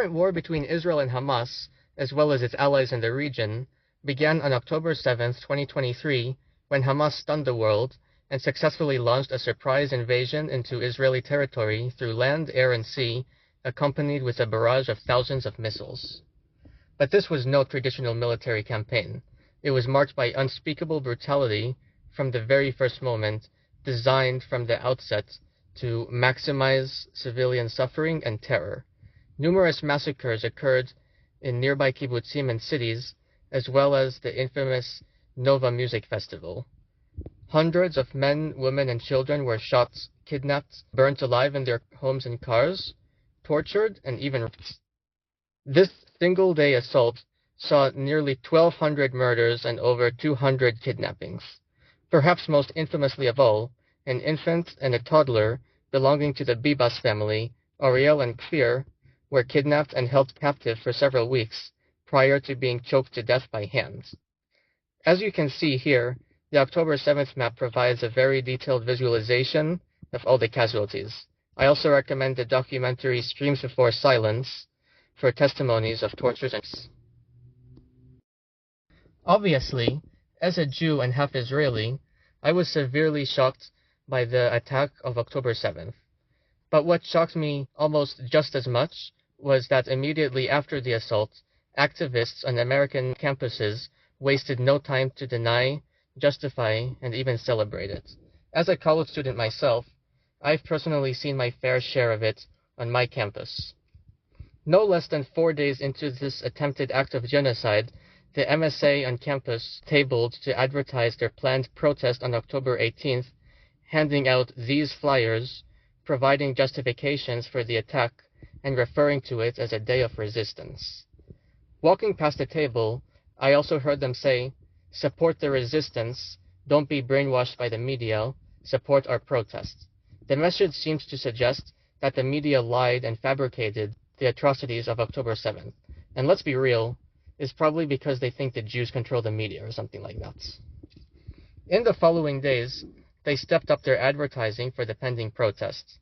current war between Israel and Hamas, as well as its allies in the region, began on October 7, 2023, when Hamas stunned the world and successfully launched a surprise invasion into Israeli territory through land, air, and sea, accompanied with a barrage of thousands of missiles. But this was no traditional military campaign. It was marked by unspeakable brutality from the very first moment, designed from the outset to maximize civilian suffering and terror. Numerous massacres occurred in nearby kibbutzim and cities, as well as the infamous Nova Music Festival. Hundreds of men, women, and children were shot, kidnapped, burnt alive in their homes and cars, tortured, and even raped. This single-day assault saw nearly 1,200 murders and over 200 kidnappings. Perhaps most infamously of all, an infant and a toddler belonging to the Bibas family, Ariel and Kfir, were kidnapped and held captive for several weeks prior to being choked to death by hand. As you can see here, the October 7th map provides a very detailed visualization of all the casualties. I also recommend the documentary Streams Before Silence for testimonies of tortures and... Obviously, as a Jew and half Israeli, I was severely shocked by the attack of October 7th. But what shocked me almost just as much was that immediately after the assault, activists on American campuses wasted no time to deny, justify, and even celebrate it. As a college student myself, I've personally seen my fair share of it on my campus. No less than 4 days into this attempted act of genocide, the MSA on campus tabled to advertise their planned protest on October 18th, handing out these flyers, providing justifications for the attack, and referring to it as a day of resistance. Walking past the table, I also heard them say, "Support the resistance, don't be brainwashed by the media, support our protest." The message seems to suggest that the media lied and fabricated the atrocities of October 7th. And let's be real, it's probably because they think the Jews control the media or something like that. In the following days, they stepped up their advertising for the pending protest.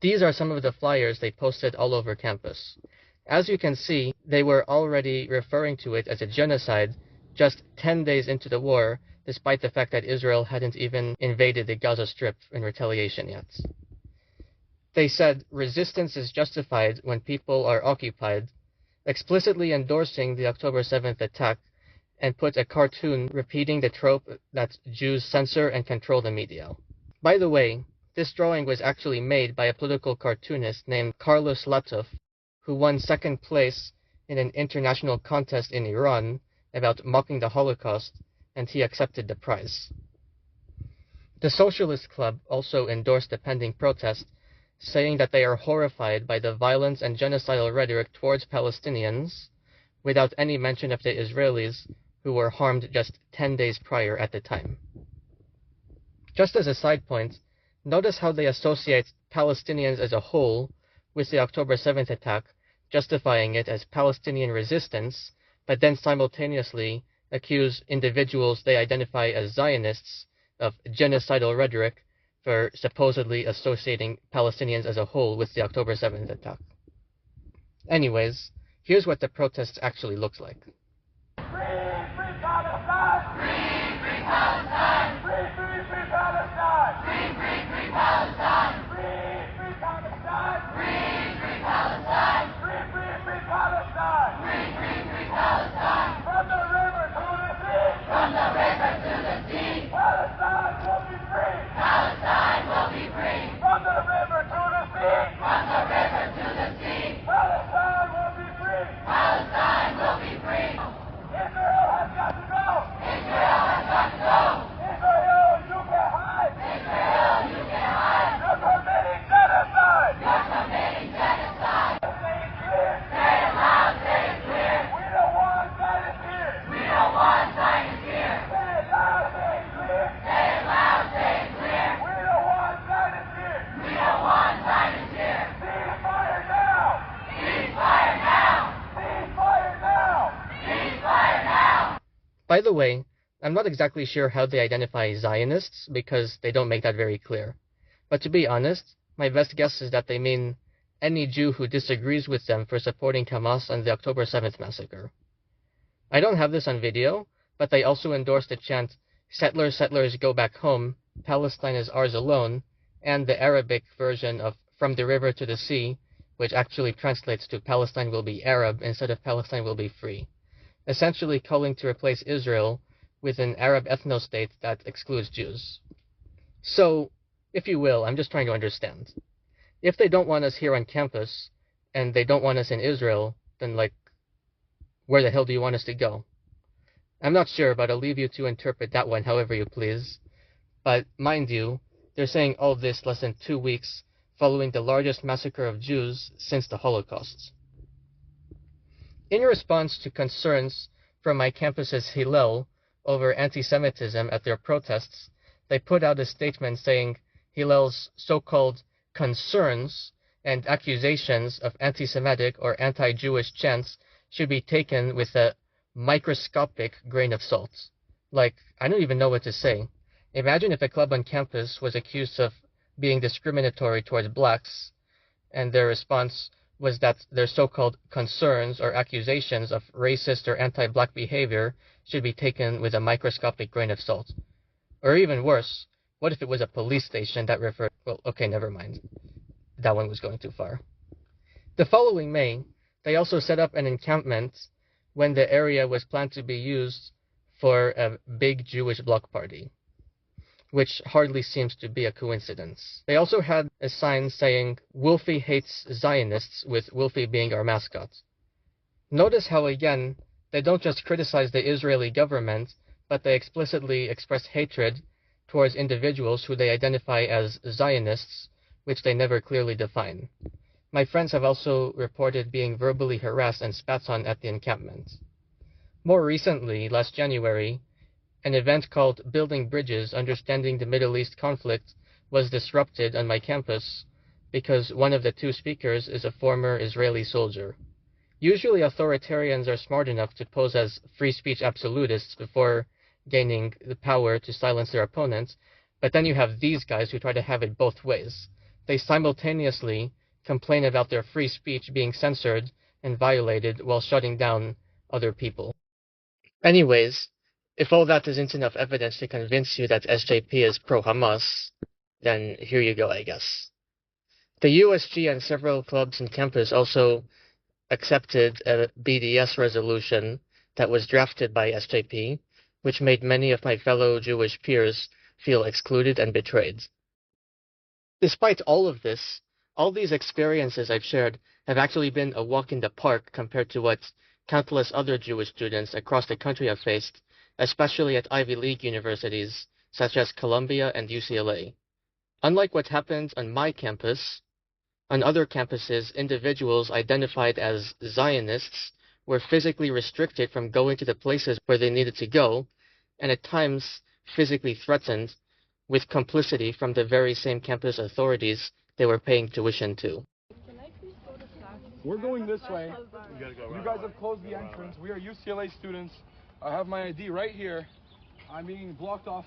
These are some of the flyers they posted all over campus. As you can see, they were already referring to it as a genocide just 10 days into the war, despite the fact that Israel hadn't even invaded the Gaza Strip in retaliation yet. They said resistance is justified when people are occupied, explicitly endorsing the October 7th attack, and put a cartoon repeating the trope that Jews censor and control the media. By the way, this drawing was actually made by a political cartoonist named Carlos Latov, who won second place in an international contest in Iran about mocking the Holocaust, and he accepted the prize. The Socialist Club also endorsed the pending protest, saying that they are horrified by the violence and genocidal rhetoric towards Palestinians, without any mention of the Israelis who were harmed just 10 days prior at the time. Just as a side point, notice how they associate Palestinians as a whole with the October 7th attack, justifying it as Palestinian resistance, but then simultaneously accuse individuals they identify as Zionists of genocidal rhetoric for supposedly associating Palestinians as a whole with the October 7th attack. Anyways, here's what the protest actually looks like. Free, free Palestine! Free, free Palestine! Free, free, free Palestine! Free, free, free Palestine! Free, free Palestine! Free, free Palestine! Free, free, free Palestine! Free, free, free Palestine! From the river to the sea! From the river to the sea! Palestine will be free! Palestine will be free! From the river to the sea! From the river to the sea! Palestine will be free! Palestine will be free! Israel has got to go! Israel has got to go! Israel, you can't hide! Israel, you can't hide! You're committing genocide! You're committing genocide! Say it clear! Say it loud! Say it clear! We don't want Zionists here! We don't want Zionists here! Say it loud! Say it clear! Say it loud! Say it clear! We don't want Zionists here! We don't want Zionists here! Cease fire now! Cease fire now! Cease fire now! Cease fire now! By the way, I'm not exactly sure how they identify Zionists, because they don't make that very clear. But to be honest, my best guess is that they mean any Jew who disagrees with them for supporting Hamas on the October 7th massacre. I don't have this on video, but they also endorsed the chant, "Settlers, settlers, go back home, Palestine is ours alone," and the Arabic version of "From the river to the sea," which actually translates to "Palestine will be Arab" instead of "Palestine will be free," essentially calling to replace Israel with an Arab ethno-state that excludes Jews. So, if you will, I'm just trying to understand. If they don't want us here on campus, and they don't want us in Israel, then, where the hell do you want us to go? I'm not sure, but I'll leave you to interpret that one however you please. But, mind you, they're saying all this less than 2 weeks following the largest massacre of Jews since the Holocaust. In response to concerns from my campus's Hillel over anti-Semitism at their protests, they put out a statement saying Hillel's so-called concerns and accusations of anti-Semitic or anti-Jewish chants should be taken with a microscopic grain of salt. I don't even know what to say. Imagine if a club on campus was accused of being discriminatory towards blacks, and their response was that their so-called concerns or accusations of racist or anti-black behavior should be taken with a microscopic grain of salt. Or even worse, what if it was a police station that referred... Well, okay, never mind. That one was going too far. The following May, they also set up an encampment when the area was planned to be used for a big Jewish block party, which hardly seems to be a coincidence. They also had a sign saying, "Wolfie hates Zionists," with Wolfie being our mascot. Notice how, again, they don't just criticize the Israeli government, but they explicitly express hatred towards individuals who they identify as Zionists, which they never clearly define. My friends have also reported being verbally harassed and spat on at the encampment. More recently, last January, an event called Building Bridges, Understanding the Middle East Conflict was disrupted on my campus because one of the two speakers is a former Israeli soldier. Usually authoritarians are smart enough to pose as free speech absolutists before gaining the power to silence their opponents, but then you have these guys who try to have it both ways. They simultaneously complain about their free speech being censored and violated while shutting down other people. Anyways, if all that isn't enough evidence to convince you that SJP is pro-Hamas, then here you go, I guess. The USG and several clubs on campus also accepted a BDS resolution that was drafted by SJP, which made many of my fellow Jewish peers feel excluded and betrayed. Despite all of this, all these experiences I've shared have actually been a walk in the park compared to what countless other Jewish students across the country have faced, especially at Ivy League universities such as Columbia and UCLA. Unlike what happened on my campus, on other campuses, individuals identified as Zionists were physically restricted from going to the places where they needed to go, and at times physically threatened, with complicity from the very same campus authorities they were paying tuition to. We're going this way. You guys have closed the entrance. We are UCLA students. I have my ID right here. I'm being blocked off,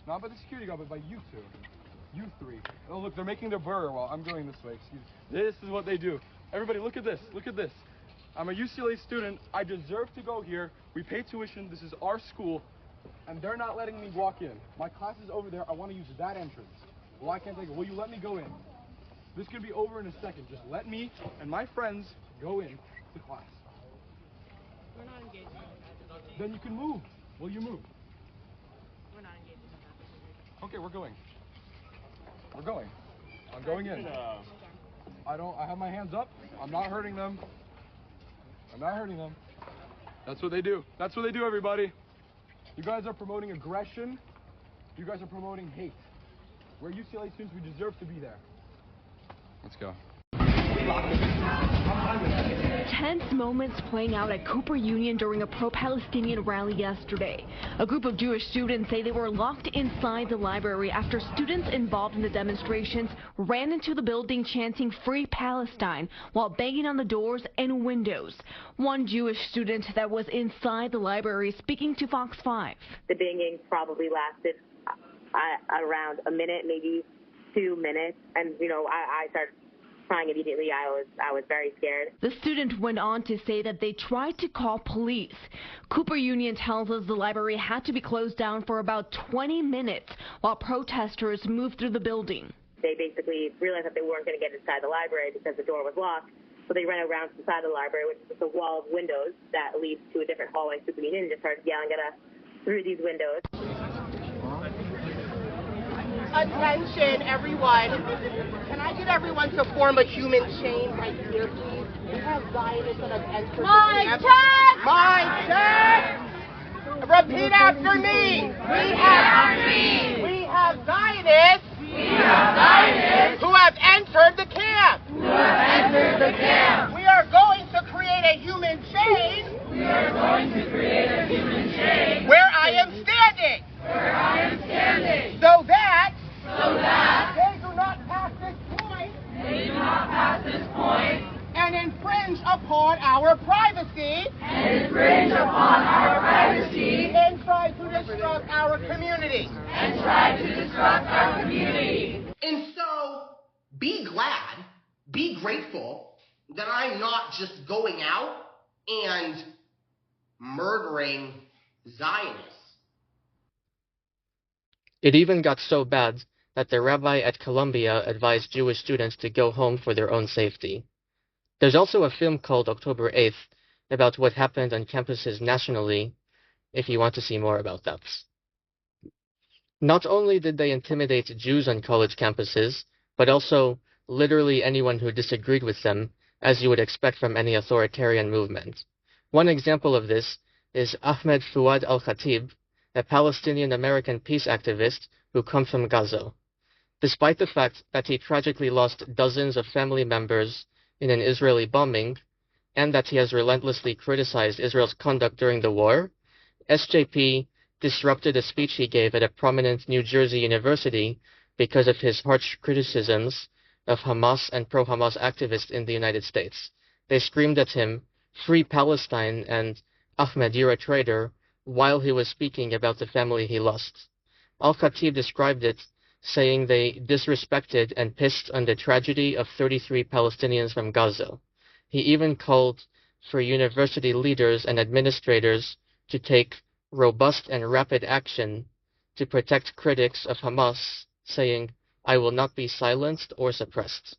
not by the security guard, but by you two. You three. Oh, look, they're making their burr while I'm going this way. Excuse me. This is what they do. Everybody, look at this. Look at this. I'm a UCLA student. I deserve to go here. We pay tuition. This is our school. And they're not letting me walk in. My class is over there. I want to use that entrance. Well, I can't take it. Will you let me go in? This could be over in a second. Just let me and my friends go in to class. We're not engaging in that. Then you can move. Will you move? We're not engaging in that. Okay, we're going. We're going. I'm going in. I have my hands up. I'm not hurting them. I'm not hurting them. That's what they do. That's what they do, everybody. You guys are promoting aggression. You guys are promoting hate. We're UCLA students. We deserve to be there. Let's go. Tense moments playing out at Cooper Union during a pro-Palestinian rally yesterday. A group of Jewish students say they were locked inside the library after students involved in the demonstrations ran into the building chanting "Free Palestine" while banging on the doors and windows. One Jewish student that was inside the library speaking to Fox 5. The banging probably lasted around a minute, maybe 2 minutes, and I started crying immediately. I was very scared. The student went on to say that they tried to call police. Cooper Union tells us the library had to be closed down for about 20 minutes while protesters moved through the building. They basically realized that they weren't going to get inside the library because the door was locked. So they ran around to the side of the library, which is just a wall of windows that leads to a different hallway. Cooper Union just started yelling at us through these windows. Attention, everyone. Can I get everyone to form a human chain right here, please? We have Zionists that have entered the camp. My chest! Repeat after me. We have Zionists. Who have entered the camp. We are going to create a human chain. Where I am standing. So that they do not pass this point. And infringe upon our privacy. And try to disrupt our community. And so, be glad, be grateful that I'm not just going out and murdering Zionists. It even got so bad that the rabbi at Columbia advised Jewish students to go home for their own safety. There's also a film called October 8th about what happened on campuses nationally, if you want to see more about that. Not only did they intimidate Jews on college campuses, but also literally anyone who disagreed with them, as you would expect from any authoritarian movement. One example of this is Ahmed Fuad al-Khatib, a Palestinian-American peace activist who comes from Gaza. Despite the fact that he tragically lost dozens of family members in an Israeli bombing, and that he has relentlessly criticized Israel's conduct during the war, SJP disrupted a speech he gave at a prominent New Jersey university because of his harsh criticisms of Hamas and pro-Hamas activists in the United States. They screamed at him, "Free Palestine," and "Ahmed, you're a traitor," while he was speaking about the family he lost. Al-Khatib described it, saying they disrespected and pissed on the tragedy of 33 Palestinians from Gaza. He even called for university leaders and administrators to take robust and rapid action to protect critics of Hamas, saying, "I will not be silenced or suppressed."